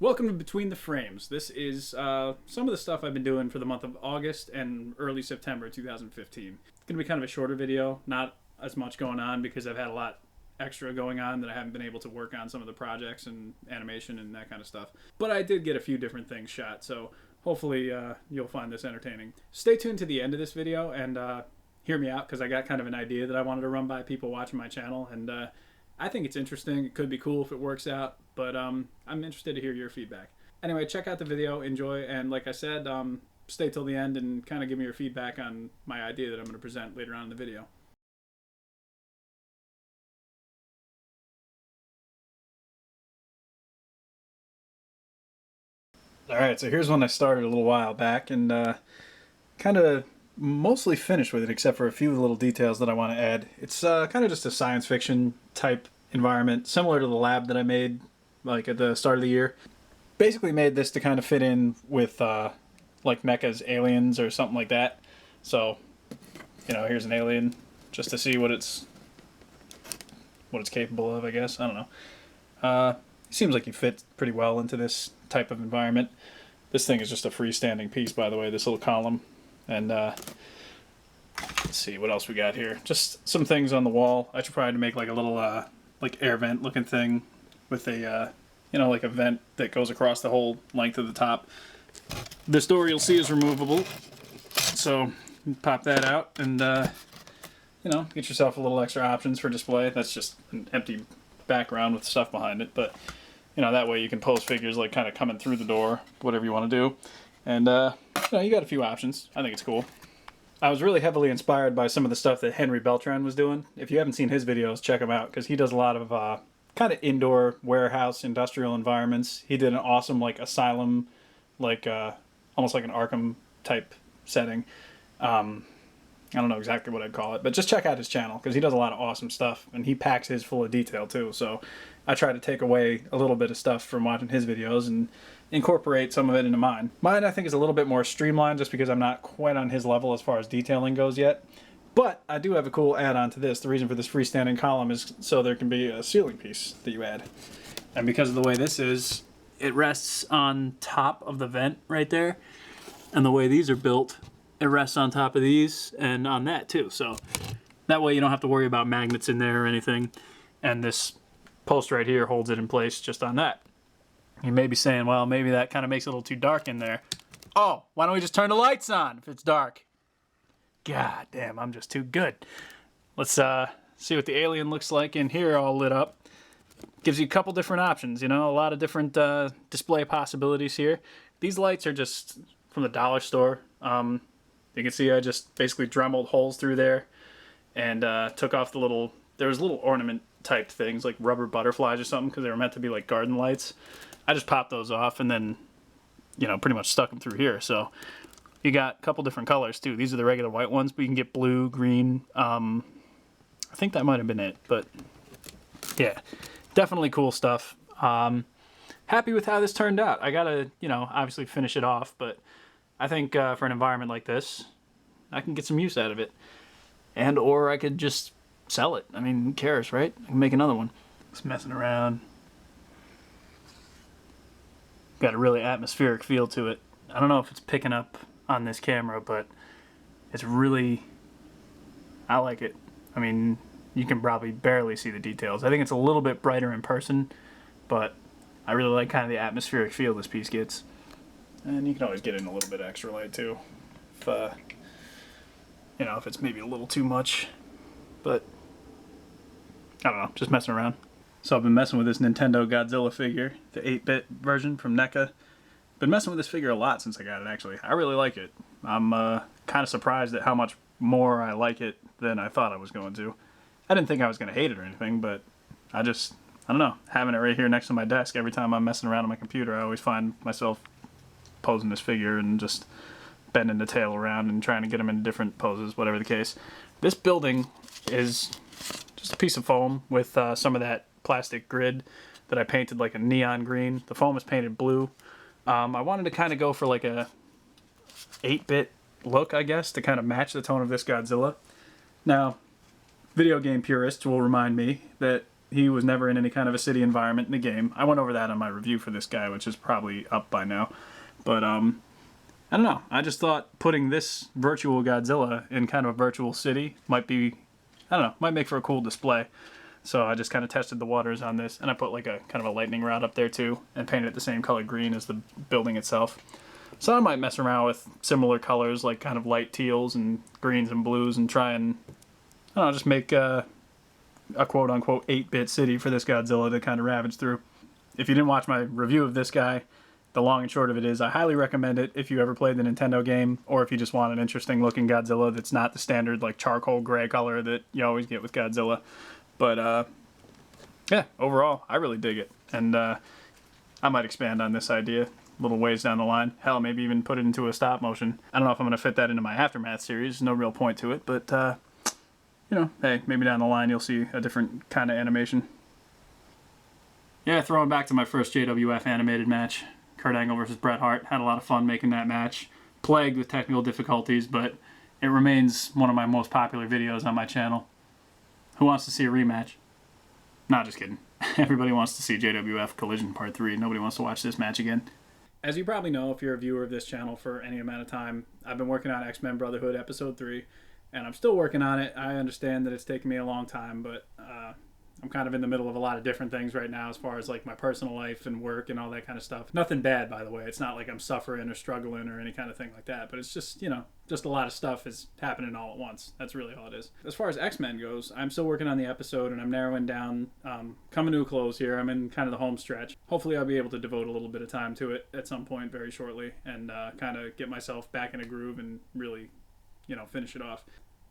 Welcome to Between the Frames. This is some of the stuff I've been doing for the month of August and early September 2015. It's going to be kind of a shorter video, not as much going on because I've had a lot extra going on that I haven't been able to work on some of the projects and animation and that kind of stuff. But I did get a few different things shot, so hopefully you'll find this entertaining. Stay tuned to the end of this video and hear me out because I got kind of an idea that I wanted to run by people watching my channel, and I think it's interesting. It could be cool if it works out, but I'm interested to hear your feedback. Anyway, check out the video, enjoy, and like I said, stay till the end and kind of give me your feedback on my idea that I'm going to present later on in the video. Alright, so here's one I started a little while back and kind of mostly finished with it except for a few little details that I want to add. It's kind of just a science fiction type environment, similar to the lab that I made like at the start of the year. Basically made this to kind of fit in with like mecha's aliens or something like that. So, you know, here's an alien just to see what it's capable of, I guess. I don't know. Seems like he fits pretty well into this type of environment. This thing is just a freestanding piece, by the way, this little column. And let's see what else we got here. Just some things on the wall. I should probably make like a little like air vent looking thing with a you know, like a vent that goes across the whole length of the top. This door you'll see is removable, so pop that out and you know, get yourself a little extra options for display. That's just an empty background with stuff behind it, but you know, that way you can pose figures like kind of coming through the door, whatever you want to do. And you know, you got a few options. I think it's cool. I was really heavily inspired by some of the stuff that Henry Beltran was doing. If you haven't seen his videos, check him out, because he does a lot of kind of indoor warehouse industrial environments. He did an awesome like asylum, like almost like an Arkham type setting. I don't know exactly what I'd call it, but just check out his channel because he does a lot of awesome stuff, and he packs his full of detail too. So I try to take away a little bit of stuff from watching his videos and incorporate some of it into mine. Mine, I think, is a little bit more streamlined just because I'm not quite on his level as far as detailing goes yet. But I do have a cool add-on to this. The reason for this freestanding column is so there can be a ceiling piece that you add. And because of the way this is, it rests on top of the vent right there. And the way these are built, it rests on top of these and on that too. So that way you don't have to worry about magnets in there or anything. And this post right here holds it in place just on that. You may be saying, well, maybe that kind of makes it a little too dark in there. Oh, why don't we just turn the lights on if it's dark? God damn, I'm just too good. Let's see what the alien looks like in here all lit up. Gives you a couple different options, you know, a lot of different display possibilities here. These lights are just from the dollar store. You can see I just basically dremeled holes through there and took off the little, there was little ornament type things like rubber butterflies or something because they were meant to be like garden lights. I just popped those off and then, you know, pretty much stuck them through here. So you got a couple different colors too. These are the regular white ones, but you can get blue, green. I think that might have been it, but yeah, definitely cool stuff. Happy with how this turned out. I gotta, you know, obviously finish it off, but I think for an environment like this, I can get some use out of it. And or I could just sell it. I mean, who cares, right? I can make another one. Just messing around. Got a really atmospheric feel to it. I don't know if it's picking up on this camera, but it's really, I like it. I mean, you can probably barely see the details. I think it's a little bit brighter in person, but I really like kind of the atmospheric feel this piece gets. And you can always get in a little bit of extra light too, if you know, if it's maybe a little too much. But I don't know, just messing around. So I've been messing with this Nintendo Godzilla figure, the 8-bit version from NECA. Been messing with this figure a lot since I got it, actually. I really like it. I'm kind of surprised at how much more I like it than I thought I was going to. I didn't think I was going to hate it or anything, but I don't know, having it right here next to my desk, every time I'm messing around on my computer, I always find myself posing this figure and just bending the tail around and trying to get him in different poses, whatever the case. This building is just a piece of foam with some of that plastic grid that I painted like a neon green. The foam is painted blue. I wanted to kind of go for like a 8-bit look, I guess, to kind of match the tone of this Godzilla. Now, video game purists will remind me that He was never in any kind of a city environment in the game. I went over that on my review for this guy, which is probably up by now. But I don't know. I just thought putting this virtual Godzilla in kind of a virtual city might be, I don't know, might make for a cool display. So I just kind of tested the waters on this, and I put like a kind of a lightning rod up there too, and painted it the same color green as the building itself. So I might mess around with similar colors, like kind of light teals and greens and blues, and try and, I don't know, just make a quote-unquote 8-bit city for this Godzilla to kind of ravage through. If you didn't watch my review of this guy, the long and short of it is I highly recommend it if you ever played the Nintendo game, or if you just want an interesting-looking Godzilla that's not the standard like charcoal gray color that you always get with Godzilla. But, yeah, overall, I really dig it. And I might expand on this idea little ways down the line. Hell, maybe even put it into a stop motion. I don't know if I'm going to fit that into my Aftermath series. No real point to it, but, you know, hey, maybe down the line you'll see a different kind of animation. Yeah, throwing back to my first JWF animated match. Kurt Angle versus Bret Hart. Had a lot of fun making that match. Plagued with technical difficulties, but it remains one of my most popular videos on my channel. Who wants to see a rematch? Nah, just kidding. Everybody wants to see JWF Collision Part 3. Nobody wants to watch this match again. As you probably know, if you're a viewer of this channel for any amount of time, I've been working on X-Men Brotherhood Episode 3, and I'm still working on it. I understand that it's taken me a long time, but I'm kind of in the middle of a lot of different things right now as far as like my personal life and work and all that kind of stuff. Nothing bad, by the way. It's not like I'm suffering or struggling or any kind of thing like that, but it's just, you know, just a lot of stuff is happening all at once. That's really all it is. As far as X-Men goes, I'm still working on the episode, and I'm narrowing down, coming to a close here. I'm in kind of the home stretch. Hopefully I'll be able to devote a little bit of time to it at some point very shortly, and kind of get myself back in a groove and really, you know, finish it off.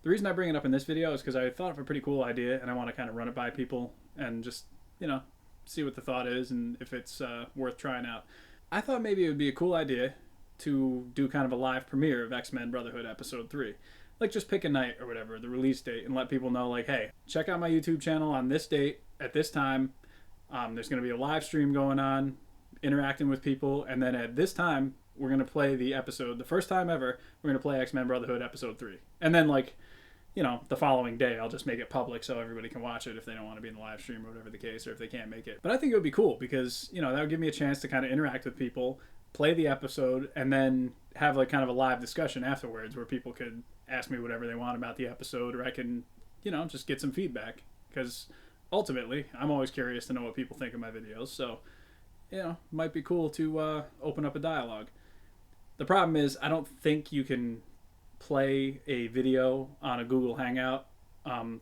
The reason I bring it up in this video is because I thought of a pretty cool idea, and I want to kind of run it by people and just, you know, see what the thought is and if it's worth trying out. I thought maybe it would be a cool idea to do kind of a live premiere of X-Men Brotherhood Episode 3. Like, just pick a night or whatever, the release date, and let people know, like, hey, check out my YouTube channel on this date, at this time. There's going to be a live stream going on, interacting with people, and then at this time, we're going to play the episode. The first time ever, we're going to play X-Men Brotherhood Episode 3. And then, like, you know, the following day, I'll just make it public so everybody can watch it if they don't want to be in the live stream or whatever the case, or if they can't make it. But I think it would be cool because, you know, that would give me a chance to kind of interact with people, play the episode, and then have like kind of a live discussion afterwards where people could ask me whatever they want about the episode, or I can, you know, just get some feedback. Because ultimately, I'm always curious to know what people think of my videos. So, you know, it might be cool to open up a dialogue. The problem is I don't think you can play a video on a Google Hangout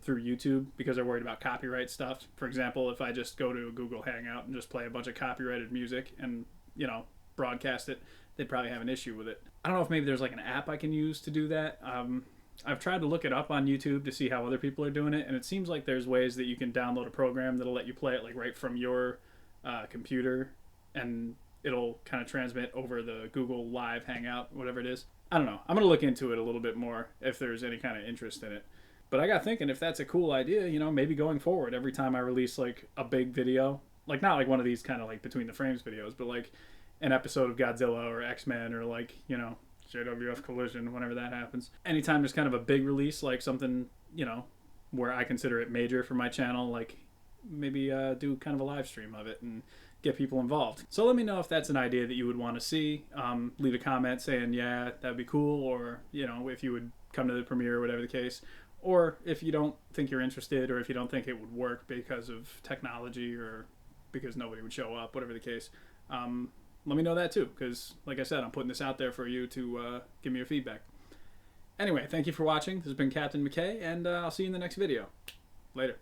through YouTube because they're worried about copyright stuff. For example, if I just go to a Google Hangout and just play a bunch of copyrighted music and, you know, broadcast it, they'd probably have an issue with it. I don't know if maybe there's like an app I can use to do that. I've tried to look it up on YouTube to see how other people are doing it, and it seems like there's ways that you can download a program that'll let you play it like right from your computer, and it'll kind of transmit over the Google Live Hangout, whatever it is. I don't know. I'm going to look into it a little bit more if there's any kind of interest in it. But I got thinking, if that's a cool idea, you know, maybe going forward, every time I release like a big video, like not like one of these kind of like between the frames videos, but like an episode of Godzilla or X-Men or like, you know, JWF Collision, whenever that happens. Anytime there's kind of a big release, like something, you know, where I consider it major for my channel, like maybe do kind of a live stream of it and get people involved. So let me know if that's an idea that you would want to see. Leave a comment saying, yeah, that'd be cool, or, you know, if you would come to the premiere or whatever the case. Or if you don't think you're interested, or if you don't think it would work because of technology or because nobody would show up, whatever the case, let me know that too, because like I said, I'm putting this out there for you to give me your feedback. Anyway, thank you for watching. This has been Captain McKay, and I'll see you in the next video. Later.